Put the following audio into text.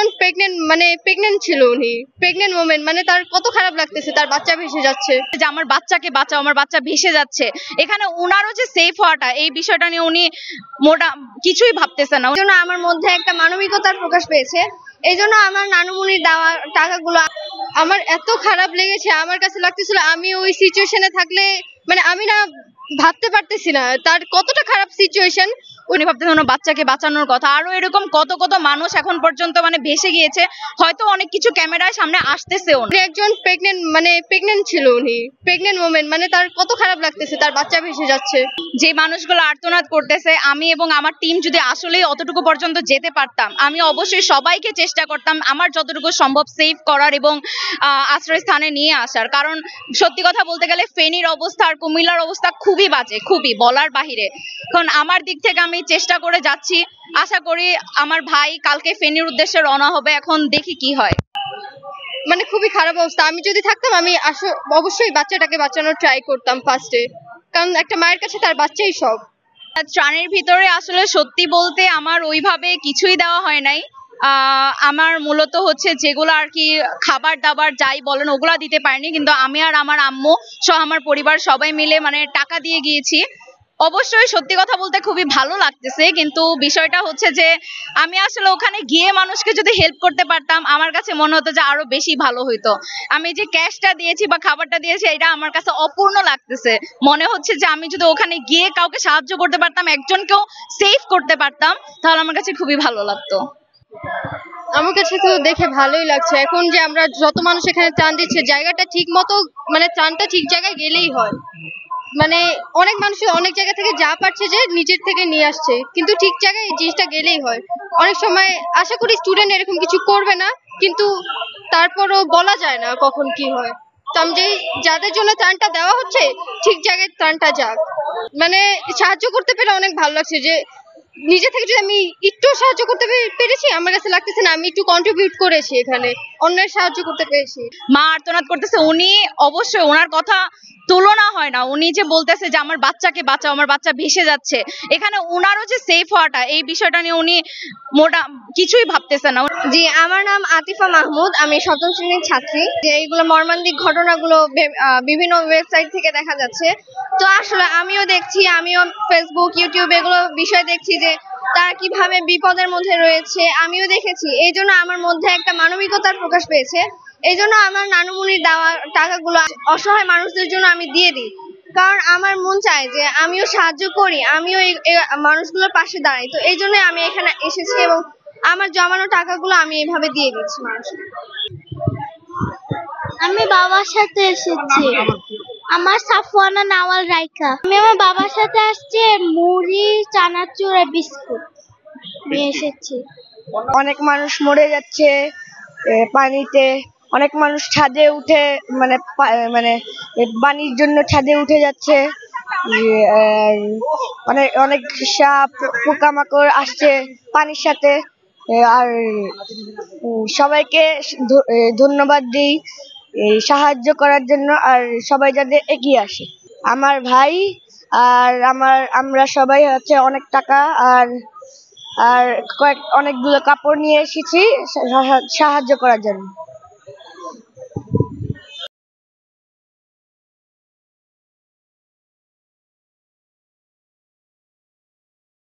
একজন প্রেগনেন্ট ছিল, উনি প্রেগনেন্ট ওমেন, মানে তার কত খারাপ লাগতেছে, তার বাচ্চা ভেসে যাচ্ছে, যে আমার বাচ্চাকে বাঁচাও, আমার বাচ্চা ভেসে যাচ্ছে। এখানে উনারও যে সেফ হওয়াটা, এই বিষয়টা নিয়ে উনি মোটা কিছুই ভাবতেছে না। এই জন্য আমার মধ্যে একটা মানবিকতার প্রকাশ পেয়েছে। এই জন্য আমার নানুমনির দেওয়া টাকাগুলো আমার এত খারাপ লেগেছে। আমার কাছে লাগতেছিল আমি ওই সিচুয়েশনে থাকলে, মানে আমি না ভাবতে পারতেছি না তার কতটা খারাপ সিচুয়েশন। উনি ভাবতেছেন ওনার বাচ্চাকে বাঁচানোর কথা। আরো এরকম কত কত মানুষ এখন পর্যন্ত মানে ভেসে গিয়েছে, হয়তো অনেক কিছু ক্যামেরার সামনে আসতেছেও না। উনি একজন প্রেগনেন্ট ছিল, উনি প্রেগনেন্ট ওমেন, মানে তার কত খারাপ লাগতেছে, তার বাচ্চা ভেসে যাচ্ছে। যে মানুষগুলো আর্তনাদ করতেছে, আমি এবং আমার টিম যদি আসলেই অতটুকু পর্যন্ত যেতে পারতাম, আমি অবশ্যই সবাইকে চেষ্টা করতাম আমার যতটুকু সম্ভব সেভ করার এবং আশ্রয়স্থানে নিয়ে আসার। কারণ সত্যি কথা বলতে গেলে ফেনীর অবস্থা আর কুমিল্লার অবস্থা খুবই বাজে, খুবই বলার বাহিরে। এখন আমার দিক থেকে আমি চেষ্টা করে যাচ্ছি, আশা করি আমার ভাই কালকে ফেনীর উদ্দেশ্যে রওনা হবে। এখন দেখি কি হয়। মানে খুবই খারাপ অবস্থা। আমি যদি থাকতাম আমি অবশ্যই বাচ্চাটাকে বাঁচানোর ট্রাই করতাম ফার্স্টে, কারণ একটা মায়ের কাছে তার বাচ্চাই সব। ত্রাণের ভিতরে আসলে সত্যি বলতে আমার ওইভাবে কিছুই দেওয়া হয় নাই। আমার মূলত হচ্ছে যেগুলো আর কি খাবার দাবার যাই বলেন ওগুলা দিতে পারিনি, কিন্তু আমি আর আমার আম্মু সহ আমার পরিবার সবাই মিলে মানে টাকা দিয়ে গিয়েছি। অবশ্যই সত্যি কথা বলতে খুবই ভালো লাগতেছে, কিন্তু বিষয়টা হচ্ছে যে আমি আসলে ওখানে গিয়ে মানুষকে যদি হেল্প করতে পারতাম আমার কাছে মনে হতো যে আরো বেশি ভালো হইতো। আমি যে ক্যাশটা দিয়েছি বা খাবারটা দিয়েছি এটা আমার কাছে অপূর্ণ লাগতেছে। মনে হচ্ছে যে আমি যদি ওখানে গিয়ে কাউকে সাহায্য করতে পারতাম, একজনকেও সেভ করতে পারতাম, তাহলে আমার কাছে খুবই ভালো লাগতো। আমার কাছে তো দেখে ভালোই লাগছে। এখন যে আমরা যত মানুষ এখানে ত্রাণ দিচ্ছে, জায়গাটা ঠিক মতো, মানে ত্রাণটা ঠিক জায়গায় গেলেই হয়। মানে অনেক মানুষ অনেক জায়গা থেকে যা পারছে যে নিজের থেকে নিয়ে আসছে, কিন্তু ঠিক জায়গায় এই জিনিসটা গেলেই হয়। অনেক সময় আশা করি স্টুডেন্ট এরকম কিছু করবে না, কিন্তু তারপরও বলা যায় না কখন কি হয়। তো আমি যে যাদের জন্য ত্রাণটা দেওয়া হচ্ছে ঠিক জায়গায় ত্রাণটা যাক। মানে সাহায্য করতে পেরে অনেক ভালো লাগছে যে নিজে থেকে যদি আমি একটু সাহায্য করতে পেরেছি, আমার কাছে লাগতেছে না আমি একটু কন্ট্রিবিউট করেছি, এখানে অন্যের সাহায্য করতে পেরেছি। মা আর্তনাদ করতেছে, উনি অবশ্যই ওনার কথা তুলনা হয় না। উনি যে বলতেছে যে আমার বাচ্চাকে বাঁচাও, আমার বাচ্চা ভেসে যাচ্ছে। এখানে উনারও যে সেফ হওয়াটা, এই বিষয়টা নিয়ে উনি মোটা কিছুই ভাবতেছে না। জি, আমার নাম আতিফা মাহমুদ, আমি সপ্তম শ্রেণীর ছাত্রী। যে এইগুলো মর্মান্তিক ঘটনাগুলো বিভিন্ন ওয়েবসাইট থেকে দেখা যাচ্ছে, তো আসলে আমিও দেখছি, আমিও ফেসবুক ইউটিউব এগুলো বিষয় দেখছি যে তারা কিভাবে বিপদের মধ্যে রয়েছে, আমিও দেখেছি। এই জন্য আমার মধ্যে একটা মানবিকতার প্রকাশ পেয়েছে। এই জন্য আমার নানুমনির দেওয়া টাকাগুলো অসহায় মানুষদের জন্য আমি দিয়ে দিই, কারণ আমার মন চায় যে আমিও সাহায্য করি, আমিও এই মানুষগুলোর পাশে দাঁড়াই। তো এই জন্য আমি এখানে এসেছি এবং আমার জমানো টাকাগুলো আমি এভাবে দিয়ে দিচ্ছি মানুষকে। আমি বাবার সাথে এসেছি। আমার সাফওয়ানা নাওয়াল রাইকা। আমি আমার বাবার সাথে আসছি, মুড়ি চানাচুর আর বিস্কুট নিয়ে এসেছি। অনেক মানুষ মরে যাচ্ছে পানিতে, অনেক মানুষ ছাদে উঠে মানে পানির জন্য ছাদে উঠে যাচ্ছে। অনেক অনেক সাপ পোকামাকড় আসছে পানির সাথে। আর সবাইকে ধন্যবাদ দিই এই সাহায্য করার জন্য, আর সবাই যাতে এগিয়ে আসে। আমার ভাই আর আমরা সবাই হচ্ছে অনেক টাকা আর আর অনেকগুলো কাপড় নিয়ে এসেছি সাহায্য করার জন্য।